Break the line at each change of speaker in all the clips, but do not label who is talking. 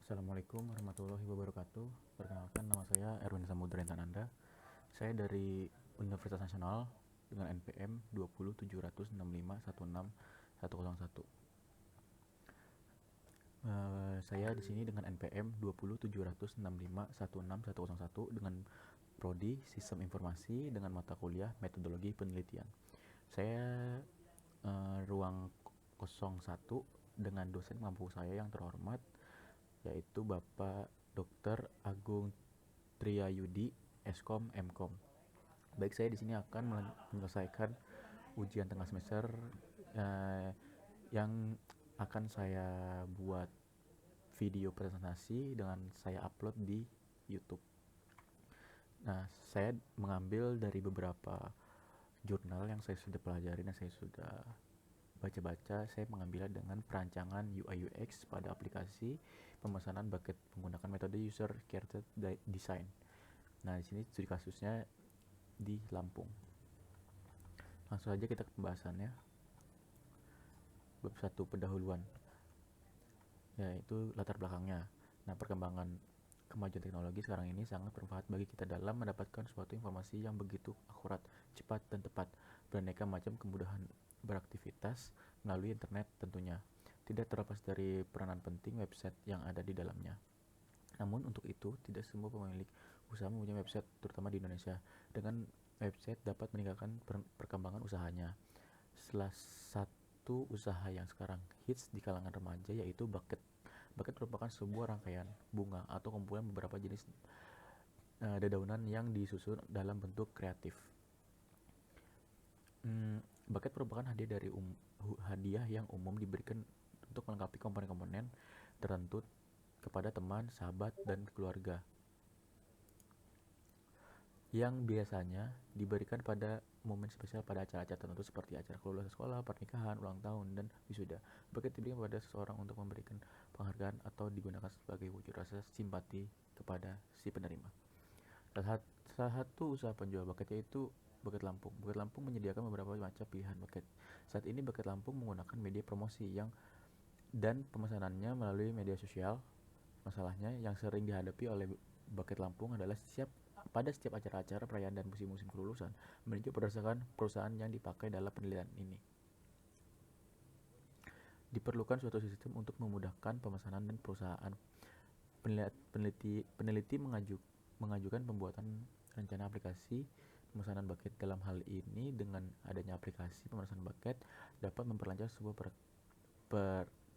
Assalamualaikum warahmatullahi wabarakatuh. Perkenalkan, nama saya Erwin Samudra Intananda. Saya dari Universitas Nasional dengan NPM 20765161101. Saya di sini dengan NPM 20765161101 dengan prodi Sistem Informasi dengan mata kuliah Metodologi Penelitian. Saya ruang 01 dengan dosen pengampu saya yang terhormat, yaitu Bapak Dr. Agung Triyayudi, Eskom Mkom. Baik, saya di sini akan menyelesaikan ujian tengah semester yang akan saya buat video presentasi dengan saya upload di YouTube. Nah, saya mengambil dari beberapa jurnal yang saya sudah pelajari dan saya sudah baca-baca. Saya mengambilnya dengan perancangan UI UX pada aplikasi pemesanan bucket menggunakan metode user created design. Nah, di sini studi kasusnya di Lampung. Langsung saja kita ke pembahasannya. Bab 1, pendahuluan, yaitu latar belakangnya. Nah, perkembangan kemajuan teknologi sekarang ini sangat bermanfaat bagi kita dalam mendapatkan suatu informasi yang begitu akurat, cepat, dan tepat, beraneka macam kemudahan beraktivitas melalui internet tentunya. Tidak terlepas dari peranan penting website yang ada di dalamnya. Namun untuk itu, tidak semua pemilik usaha mempunyai website, terutama di Indonesia. Dengan website dapat meningkatkan perkembangan usahanya. Salah satu usaha yang sekarang hits di kalangan remaja yaitu bucket. Bucket merupakan sebuah rangkaian bunga atau kumpulan beberapa jenis dedaunan yang disusun dalam bentuk kreatif. Bucket merupakan hadiah yang umum diberikan untuk melengkapi komponen-komponen tertentu kepada teman, sahabat, dan keluarga, yang biasanya diberikan pada momen spesial pada acara-acara tertentu seperti acara kelulusan sekolah, pernikahan, ulang tahun, dan wisuda. Bucket diberikan kepada seseorang untuk memberikan penghargaan atau digunakan sebagai wujud rasa simpati kepada si penerima. Salah satu usaha penjual bucket yaitu Bucket Lampung. Bucket Lampung menyediakan beberapa macam pilihan bucket. Saat ini Bucket Lampung menggunakan media promosi dan pemesanannya melalui media sosial. Masalahnya yang sering dihadapi oleh Bucket Lampung adalah pada setiap acara-acara perayaan dan musim-musim kelulusan meninjau berdasarkan perusahaan yang dipakai dalam penelitian ini. Diperlukan suatu sistem untuk memudahkan pemesanan dan perusahaan. Peneliti mengajukan pembuatan rencana aplikasi pemesanan bucket. Dalam hal ini, dengan adanya aplikasi pemesanan bucket dapat memperlancar sebuah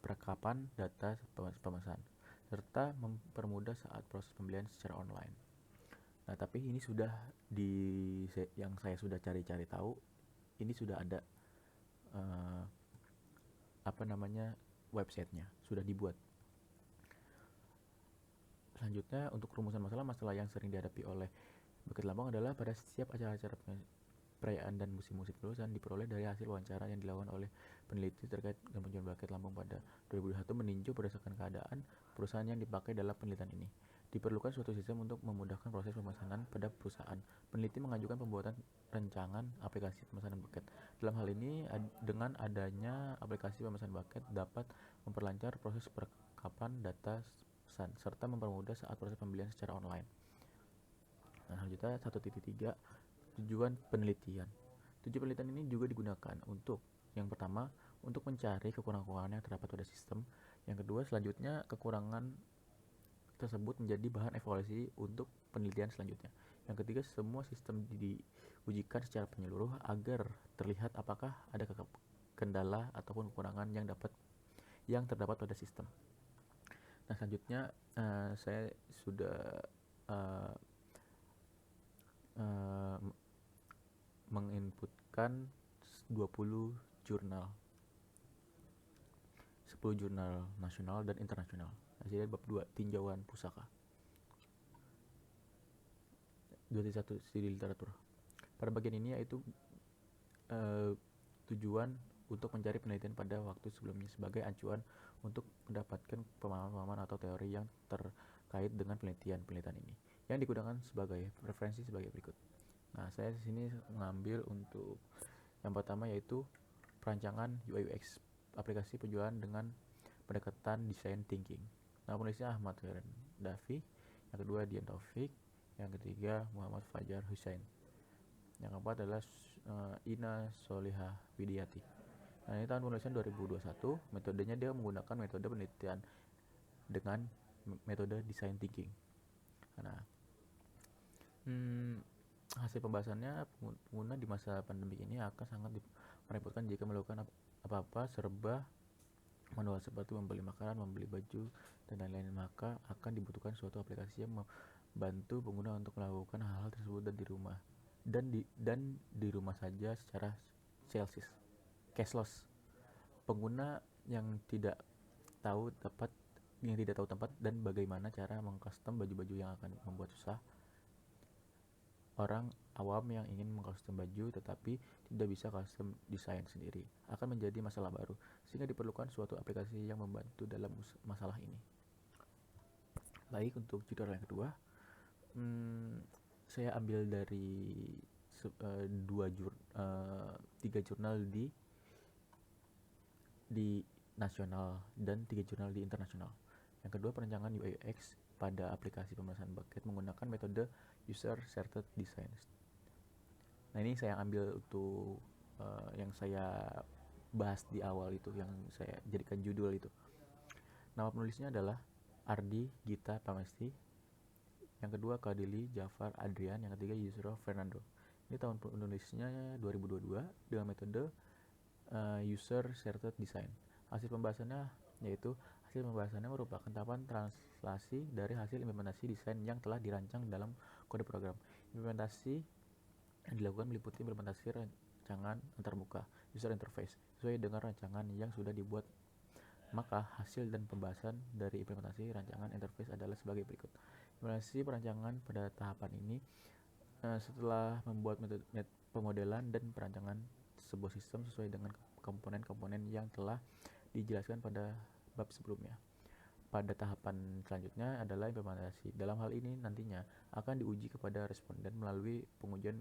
perekapan data pemesan serta mempermudah saat proses pembelian secara online. Nah, tapi ini sudah yang saya sudah cari-cari tahu, ini sudah ada websitenya sudah dibuat. Selanjutnya, untuk rumusan masalah yang sering dihadapi oleh Bucket Lampung adalah pada setiap acara-acara perayaan dan musim-musim kelulusan diperoleh dari hasil wawancara yang dilakukan oleh peneliti terkait dengan penjualan Bucket Lampung pada 2021 meninjau berdasarkan keadaan perusahaan yang dipakai dalam penelitian ini. Diperlukan suatu sistem untuk memudahkan proses pemesanan pada perusahaan. Peneliti mengajukan pembuatan rancangan aplikasi pemesanan bucket. Dalam hal ini, dengan adanya aplikasi pemesanan bucket dapat memperlancar proses perekapan data pesan serta mempermudah saat proses pembelian secara online. Nah, selanjutnya 1.3, tujuan penelitian. Tujuan penelitian ini juga digunakan untuk yang pertama, untuk mencari kekurangan-kekurangan yang terdapat pada sistem. Yang kedua, selanjutnya kekurangan tersebut menjadi bahan evaluasi untuk penelitian selanjutnya. Yang ketiga, semua sistem diujikan secara menyeluruh agar terlihat apakah ada kendala ataupun kekurangan yang terdapat pada sistem. Nah, selanjutnya saya sudah menginputkan 20 jurnal 10 jurnal nasional dan internasional. Nah, jadi bab 2, tinjauan pusaka. 21, studi literatur. Pada bagian ini yaitu tujuan untuk mencari penelitian pada waktu sebelumnya sebagai acuan untuk mendapatkan pemahaman atau teori yang terkait dengan penelitian ini yang digunakan sebagai referensi sebagai berikut. Nah, saya di sini mengambil untuk yang pertama yaitu perancangan UI UX aplikasi penjualan dengan pendekatan design thinking. Nama penulisnya Ahmad Dafi, yang kedua Dian Taufik, yang ketiga Muhammad Fajar Hussein, yang keempat adalah Ina Solihah Widiati. Nah, ini tahun penulisan 2021. Metodenya dia menggunakan metode penelitian dengan metode design thinking. Nah, hasil pembahasannya, pengguna di masa pandemi ini akan sangat merepotkan jika melakukan apa-apa serba manual seperti membeli makanan, membeli baju, dan lain-lain. Maka akan dibutuhkan suatu aplikasi yang membantu pengguna untuk melakukan hal-hal tersebut dan di rumah saja secara cashless. Pengguna yang tidak tahu tempat dan bagaimana cara mengcustom baju-baju yang akan membuat susah. Orang awam yang ingin mengcustom baju tetapi tidak bisa custom desain sendiri akan menjadi masalah baru, sehingga diperlukan suatu aplikasi yang membantu dalam masalah ini. Baik, untuk judul yang kedua, saya ambil dari 3 jurnal di nasional dan 3 jurnal di internasional. Yang kedua, perancangan UI UX pada aplikasi pemrosesan bucket menggunakan metode user-centered design. Nah, ini saya ambil untuk yang saya bahas di awal itu, yang saya jadikan judul itu. Nama penulisnya adalah Ardi Gita Pamesti, yang kedua Kadili Jafar Adrian, yang ketiga Yusro Fernando. Ini tahun penulisnya 2022 dengan metode user-centered design. Hasil pembahasannya merupakan tahapan translasi dari hasil implementasi desain yang telah dirancang dalam kode program. Implementasi yang dilakukan meliputi implementasi rancangan antarmuka user interface sesuai dengan rancangan yang sudah dibuat. Maka hasil dan pembahasan dari implementasi rancangan interface adalah sebagai berikut. Implementasi perancangan pada tahapan ini setelah membuat pemodelan dan perancangan sebuah sistem sesuai dengan komponen-komponen yang telah dijelaskan pada bab sebelumnya. Pada tahapan selanjutnya adalah implementasi. Dalam hal ini nantinya akan diuji kepada responden melalui pengujian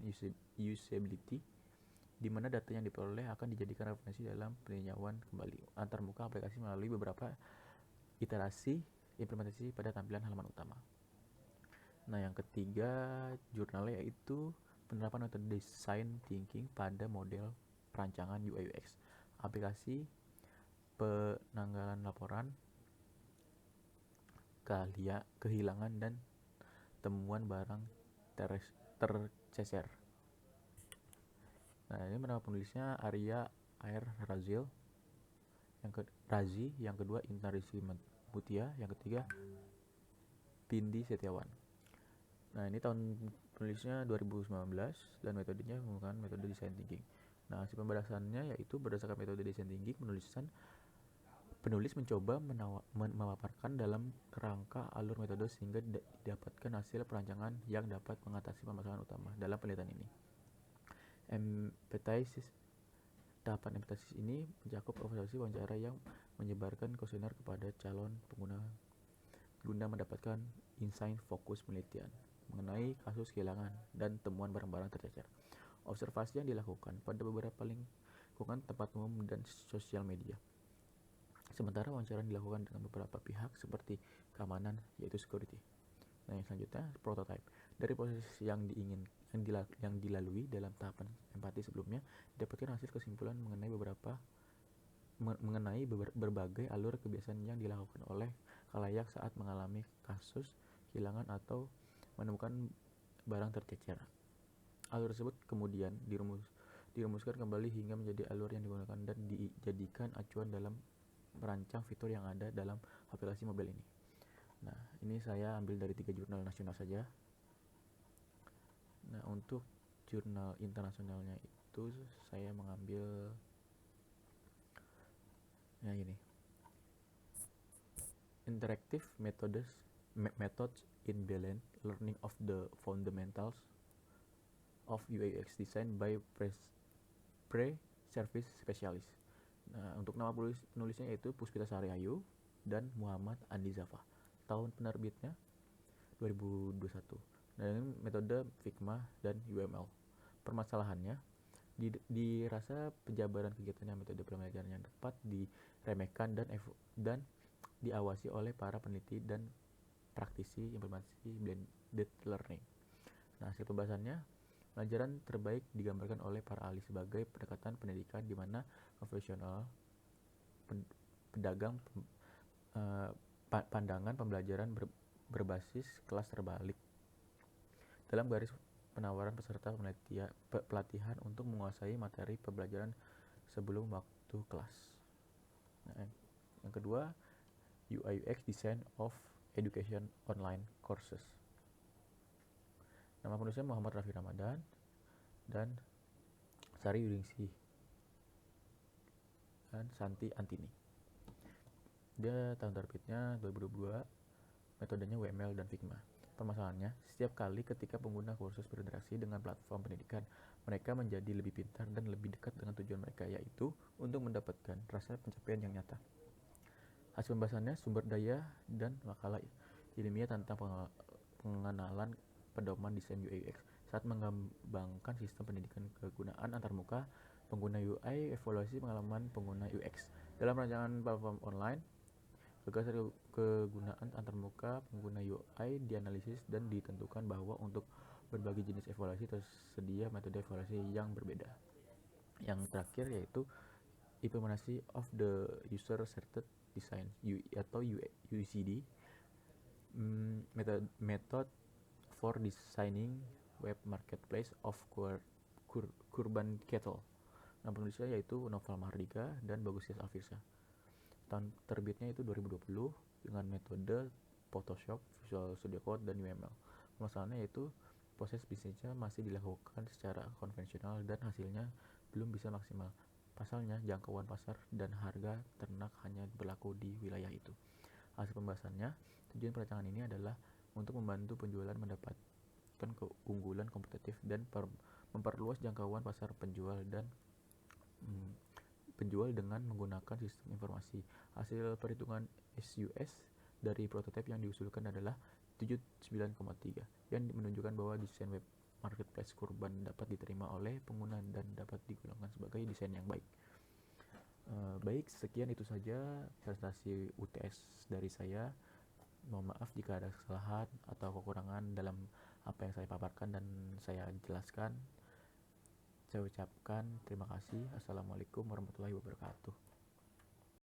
usability, di mana data yang diperoleh akan dijadikan referensi dalam peninjauan kembali antarmuka aplikasi melalui beberapa iterasi implementasi pada tampilan halaman utama. Nah, yang ketiga jurnalnya yaitu penerapan metode design thinking pada model perancangan UI UX aplikasi, penanggalan laporan kehilangan dan temuan barang tercecer. Nah, ini nama penulisnya Arya Air Razil, yang kedua Intan Rizky Mutia, yang ketiga Pindi Setiawan. Nah, ini tahun penulisnya 2019 dan metodenya menggunakan metode design thinking. Nah, hasil pembahasannya yaitu berdasarkan metode design thinking, penulis mencoba memaparkan dalam kerangka alur metode sehingga didapatkan hasil perancangan yang dapat mengatasi permasalahan utama dalam penelitian ini. Tahapan empathisis ini mencakup observasi wawancara yang menyebarkan kuesioner kepada calon pengguna guna mendapatkan insight fokus penelitian mengenai kasus kehilangan dan temuan barang-barang tercecer. Observasi yang dilakukan pada beberapa lingkungan tempat umum dan sosial media. Sementara wawancara dilakukan dengan beberapa pihak seperti keamanan, yaitu security. Nah, yang selanjutnya prototype. Dari proses yang dilalui dalam tahapan empati sebelumnya, didapatkan hasil kesimpulan mengenai berbagai alur kebiasaan yang dilakukan oleh khalayak saat mengalami kasus kehilangan atau menemukan barang tercecer. Alur tersebut kemudian dirumuskan kembali hingga menjadi alur yang digunakan dan dijadikan acuan dalam merancang fitur yang ada dalam aplikasi mobile ini. Nah, ini saya ambil dari 3 jurnal nasional saja. Nah, untuk jurnal internasionalnya itu saya mengambil ini. Interactive Methods in Belen, Learning of the Fundamentals of UI UX Design by Pre-Service Specialist. Nah, untuk nama penulisnya yaitu Puspita Sari Ayu dan Muhammad Andi Zafa. Tahun penerbitnya 2021. Nah, ini metode Figma dan UML. Permasalahannya dirasa penjabaran kegiatannya metode pembelajaran yang dapat diremehkan dan diawasi oleh para peneliti dan praktisi implementasi blended learning. Nah, hasil pembahasannya, pelajaran terbaik digambarkan oleh para ahli sebagai pendekatan pendidikan di mana konvensional, pedagang, pandangan pembelajaran berbasis kelas terbalik dalam garis penawaran peserta pelatihan untuk menguasai materi pembelajaran sebelum waktu kelas. Nah, yang kedua, UI UX Design of Education Online Courses. Nama penulisnya Muhammad Raffi Ramadan dan Sari Yuningsih dan Santi Antini. Dia tahun terbitnya 2022, metodenya WML dan Figma. Permasalahannya, setiap kali ketika pengguna kursus berinteraksi dengan platform pendidikan, mereka menjadi lebih pintar dan lebih dekat dengan tujuan mereka, yaitu untuk mendapatkan rasa pencapaian yang nyata. Hasil pembahasannya, sumber daya dan makalah ilmiah tentang pengenalan pedoman desain UI UX saat mengembangkan sistem pendidikan kegunaan antarmuka pengguna UI, evaluasi pengalaman pengguna UX dalam rancangan platform online. Gagasan kegunaan antarmuka pengguna UI dianalisis dan ditentukan bahwa untuk berbagai jenis evaluasi tersedia metode evaluasi yang berbeda. Yang terakhir yaitu implementasi of the user-centered design atau UCD, method for designing web marketplace of Kurban Cattle. Nama penulisnya yaitu Noval Mahardika dan Bagusias Alfirsa. Tahun terbitnya itu 2020 dengan metode Photoshop, Visual Studio Code, dan UML. Masalahnya yaitu proses bisnisnya masih dilakukan secara konvensional dan hasilnya belum bisa maksimal. Pasalnya, jangkauan pasar dan harga ternak hanya berlaku di wilayah itu. Hasil pembahasannya, tujuan perancangan ini adalah untuk membantu penjualan mendapatkan keunggulan kompetitif dan memperluas jangkauan pasar penjual dan penjual dengan menggunakan sistem informasi. Hasil perhitungan SUS dari prototipe yang diusulkan adalah 79,3 yang menunjukkan bahwa desain web marketplace Kurban dapat diterima oleh pengguna dan dapat digolongkan sebagai desain yang baik. Baik, sekian itu saja presentasi UTS dari saya. Mohon maaf jika ada kesalahan atau kekurangan dalam apa yang saya paparkan dan saya jelaskan. Saya ucapkan terima kasih. Assalamualaikum warahmatullahi wabarakatuh.